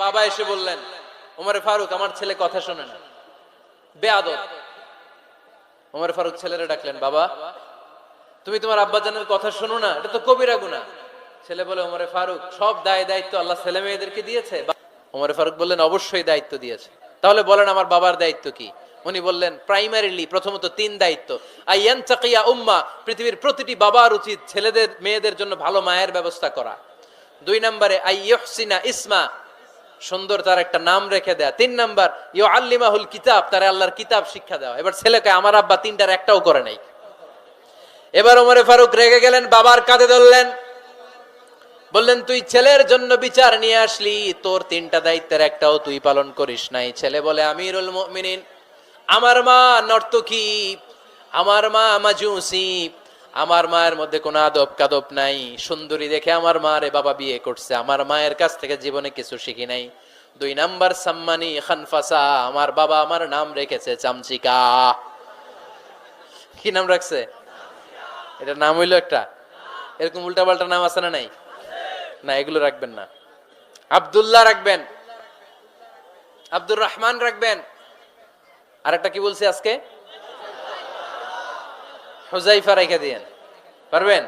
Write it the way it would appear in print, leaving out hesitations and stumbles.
বাবা এসে বললেন, ওমরে ফারুক আমার ছেলে কথা শোনে না, বেয়াদব। ওমরে ফারুক ছেলেরে ডাকলেন, বাবা তুমি তোমার আব্বাজানের কথা শোনো না, এটা তো কবিরা গুনাহ। ছেলে বলে, ওমরে ফারুক সব দায় দায়িত্ব আল্লাহ ছেলে মেয়েদেরকে দিয়েছে। ওমরে ফারুক বললেন, অবশ্যই দায়িত্ব দিয়েছে। তাহলে বলেন আমার বাবার দায়িত্ব কি? উনি বললেন, প্রাইমারিলি প্রথমত 3 দায়িত্ব। আইয়ান তাকিয়া উম্মা, পৃথিবীর প্রতিটি বাবার উচিত ছেলেদের মেয়েদের জন্য ভালো মায়ের ব্যবস্থা করা। 2 নম্বরে আইয়ুহসিনা ইসমা, সুন্দর তার একটা নাম রেখে দেয়া। 3 নাম্বার ইউআল্লিমাহুল কিতাব, তার আল্লাহর কিতাব শিক্ষা দেওয়া। এবার ছেলেকে আমার আব্বা 3টার একটাও করে নাই। এবার ওমরে ফারুক রেগে গেলেন, বাবার কাঁধে ধরলেন, বললেন তুই ছেলের জন্য বিচার নিয়ে আসলি, তোর 3টা দায়িত্বের একটাও তুই পালন করিস নাই। ছেলে বলে, আমিরুল মুমিনিন, আমার মা নর্তকী, আমার মা মাজুসি, আমার মায়ের মধ্যে কোনো আদব কাদব নাই, সুন্দরী দেখে আমার মা রে বাবা বিয়ে করছে, আমার মায়ের কাছ থেকে জীবনে কিছু শিখি নাই। 2 নাম্বার সাম্মানি খানফাসা, আমার বাবা আমার নাম রেখেছে চামচিকা। কি নাম রাখছে? এটা নাম হইলো একটা? এরকম উল্টাপাল্টা নাম আছে না নাই? না, এগুলো রাখবেন না। আব্দুল্লাহ রাখবেন, আব্দুর রহমান রাখবেন, আর একটা কি বলছি আজকে, হুজাইফা রেখে দিয়েন, পারবেন?